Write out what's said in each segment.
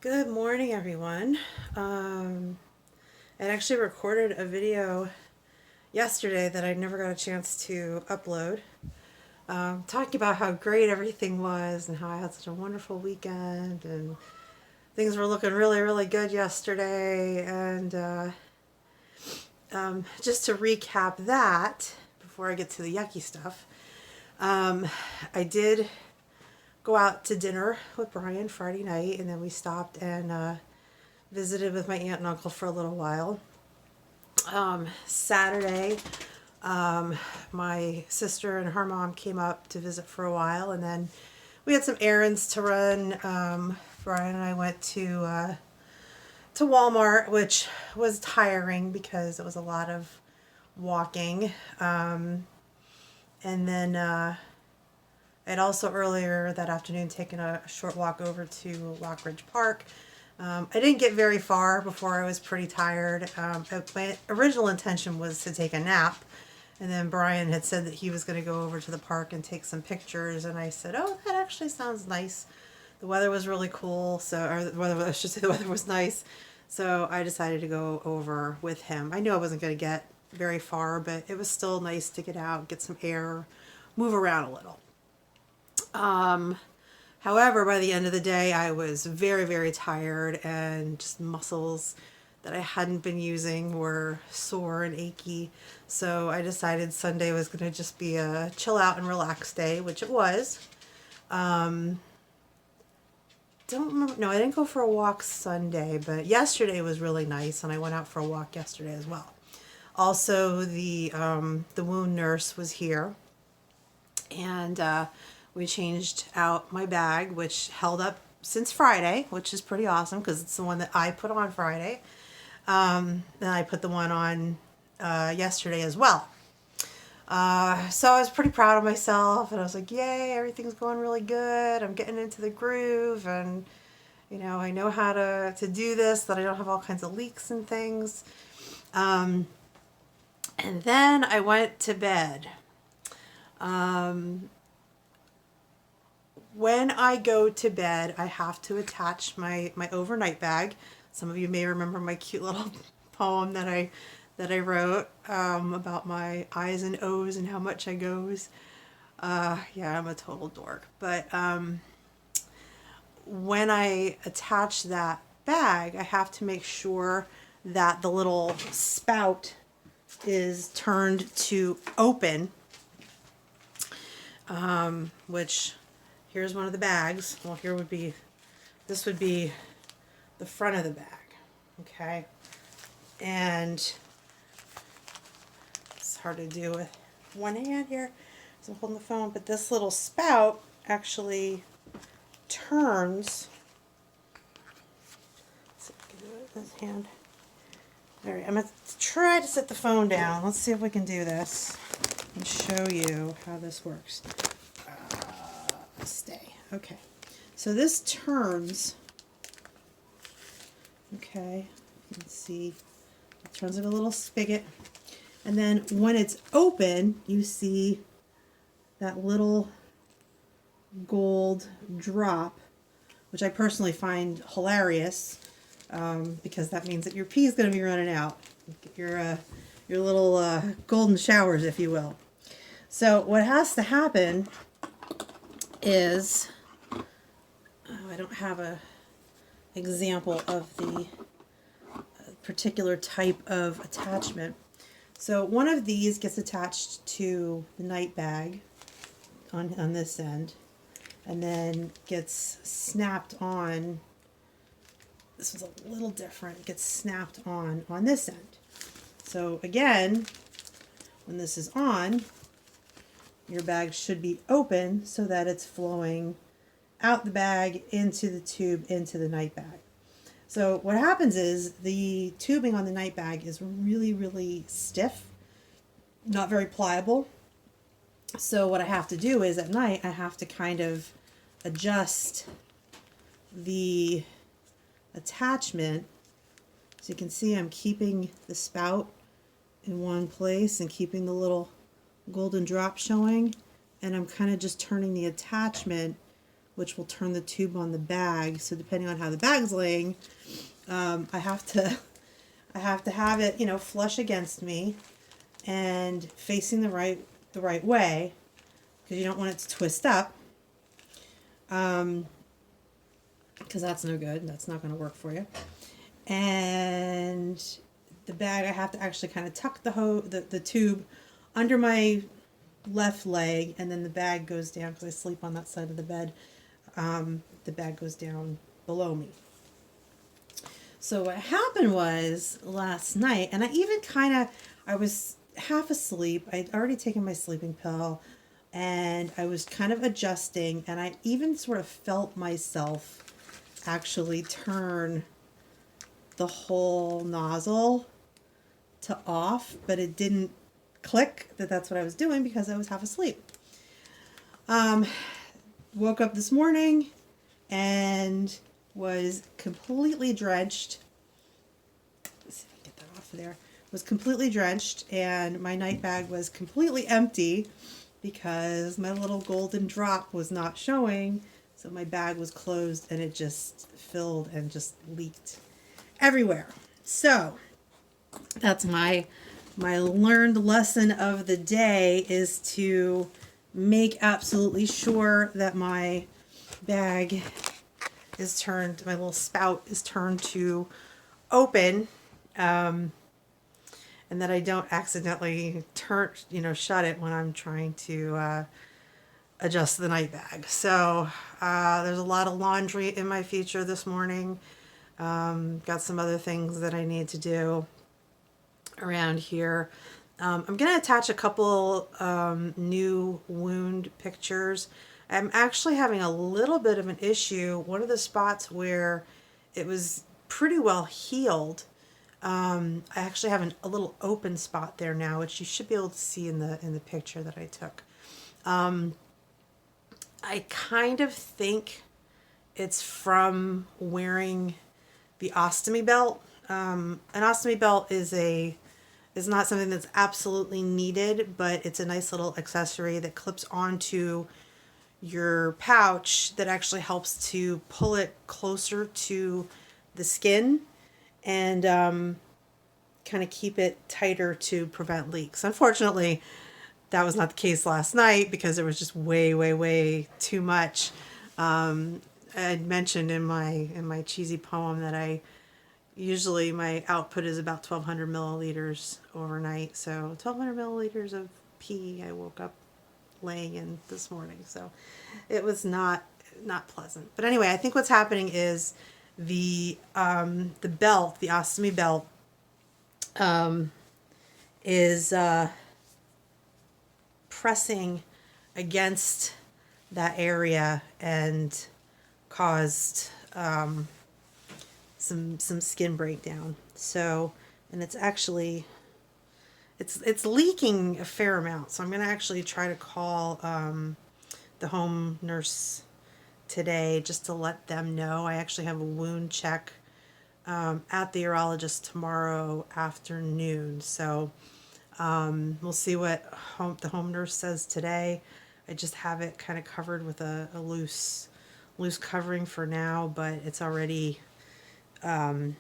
Good morning, everyone. I actually recorded a video yesterday that I never got a chance to upload, talking about how great everything was and how I had such a wonderful weekend and things were looking really, really good yesterday. And just to recap that before I get to the yucky stuff, I did go out to dinner with Brian Friday night, and then we stopped and visited with my aunt and uncle for a little while. Saturday, my sister and her mom came up to visit for a while, and then we had some errands to run. Brian and I went to Walmart, which was tiring because it was a lot of walking. And then I'd also earlier that afternoon taken a short walk over to Lockridge Park. I didn't get very far before I was pretty tired. My original intention was to take a nap, and then Brian had said that he was going to go over to the park and take some pictures, and I said, "Oh, that actually sounds nice." The weather was really cool, I should say the weather was nice, so I decided to go over with him. I knew I wasn't going to get very far, but it was still nice to get out, get some air, move around a little. However, by the end of the day, I was very, very tired, and just muscles that I hadn't been using were sore and achy. So I decided Sunday was going to just be a chill out and relax day, which it was. Don't remember. No, I didn't go for a walk Sunday, but yesterday was really nice, and I went out for a walk yesterday as well. Also, the wound nurse was here, and we changed out my bag, which held up since Friday, which is pretty awesome because it's the one that I put on Friday. Then I put the one on yesterday as well. So I was pretty proud of myself, and I was like, yay, everything's going really good. I'm getting into the groove, and I know how to do this, that I don't have all kinds of leaks and things. And then I went to bed. When I go to bed, I have to attach my overnight bag. Some of you may remember my cute little poem that I wrote about my I's and O's and how much I goes. Yeah, I'm a total dork. But when I attach that bag, I have to make sure that the little spout is turned to open, which here's one of the bags. Well, this would be the front of the bag, okay? And it's hard to do with one hand here, so I'm holding the phone, but this little spout actually turns. Let's see if I can do it with this hand. All right, I'm going to try to set the phone down. Let's see if we can do this and show you how this works. Stay. Okay. So this turns. Okay. You can see it turns like a little spigot. And then when it's open, you see that little gold drop, which I personally find hilarious because that means that your pee is going to be running out. Your little golden showers, if you will. So what has to happen is, I don't have a example of the particular type of attachment. So one of these gets attached to the night bag on this end, and then gets snapped on. This was a little different. It gets snapped on this end. So again, when this is on, your bag should be open so that it's flowing out the bag into the tube into the night bag. So what happens is the tubing on the night bag is really, really stiff, not very pliable. So what I have to do is at night I have to kind of adjust the attachment. So you can see I'm keeping the spout in one place and keeping the little golden drop showing, and I'm kind of just turning the attachment which will turn the tube on the bag. So depending on how the bag's laying, I have to have it, you know, flush against me and facing the right way, because you don't want it to twist up. Because that's no good. That's not going to work for you. And the bag, I have to actually kind of tuck the tube under my left leg, and then the bag goes down, because I sleep on that side of the bed. The bag goes down below me. So what happened was last night, and I was half asleep. I'd already taken my sleeping pill, and I was kind of adjusting, and I even sort of felt myself actually turn the whole nozzle to off, but it didn't click that that's what I was doing because I was half asleep. Woke up this morning and was completely drenched. Let's see if I can get that off of there. Was completely drenched, and my night bag was completely empty because my little golden drop was not showing. So my bag was closed, and it just filled and just leaked everywhere. So that's my learned lesson of the day, is to make absolutely sure that my bag is turned, my little spout is turned to open, and that I don't accidentally shut it when I'm trying to adjust the night bag. So there's a lot of laundry in my future this morning. Got some other things that I need to do around here. I'm going to attach a couple new wound pictures. I'm actually having a little bit of an issue. One of the spots where it was pretty well healed, I actually have a little open spot there now, which you should be able to see in the picture that I took. I kind of think it's from wearing the ostomy belt. An ostomy belt is not something that's absolutely needed, but it's a nice little accessory that clips onto your pouch that actually helps to pull it closer to the skin and kind of keep it tighter to prevent leaks. Unfortunately, that was not the case last night because there was just way too much. I had mentioned in my cheesy poem that usually my output is about 1,200 milliliters overnight. So 1,200 milliliters of pee I woke up laying in this morning. So it was not pleasant. But anyway, I think what's happening is the belt, the ostomy belt, is pressing against that area and caused some skin breakdown. So, and it's actually it's leaking a fair amount. So I'm going to actually try to call the home nurse today just to let them know. I actually have a wound check at the urologist tomorrow afternoon. So we'll see what the home nurse says today. I just have it kind of covered with a loose covering for now, but it's already kind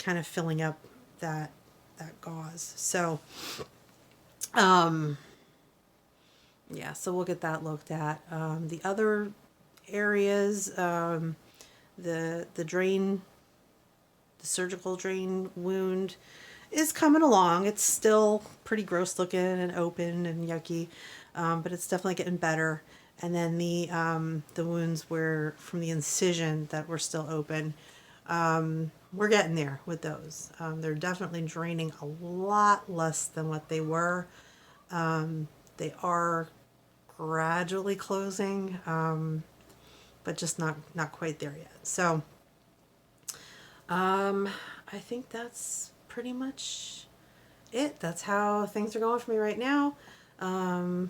of filling up that gauze. So yeah, so we'll get that looked at. The other areas, the drain, the surgical drain wound is coming along. It's still pretty gross looking and open and yucky, but it's definitely getting better. And then the wounds were from the incision that were still open. We're getting there with those. They're definitely draining a lot less than what they were. They are gradually closing, but just not quite there yet. So I think that's pretty much it. That's how things are going for me right now. Of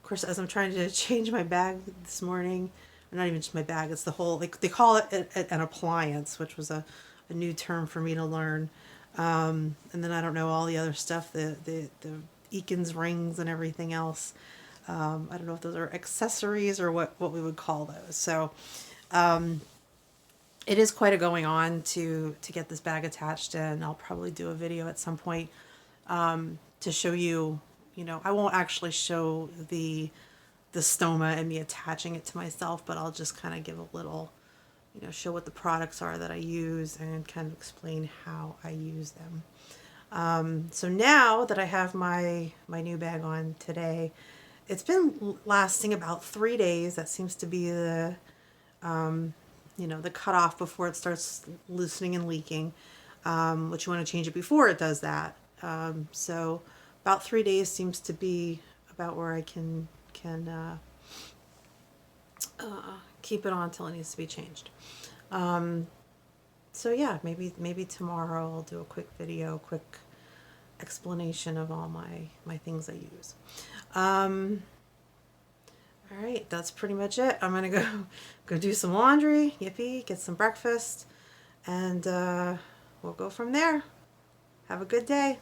course, as I'm trying to change my bag this morning, or not even just my bag, it's the whole, like they call it an appliance, which was a new term for me to learn. And then I don't know all the other stuff, the Eakins rings and everything else. I don't know if those are accessories or what we would call those. So it is quite a going on to get this bag attached, and I'll probably do a video at some point to show you, you know, I won't actually show the stoma and me attaching it to myself, but I'll just kind of give a little, you know, show what the products are that I use and kind of explain how I use them. So now that I have my new bag on today, it's been lasting about 3 days. That seems to be the, you know, the cutoff before it starts loosening and leaking, which you want to change it before it does that. So about 3 days seems to be about where I can keep it on until it needs to be changed. So yeah, maybe tomorrow I'll do a quick video, quick explanation of all my things I use. All right, that's pretty much it. I'm gonna go do some laundry, yippee, get some breakfast, and we'll go from there. Have a good day.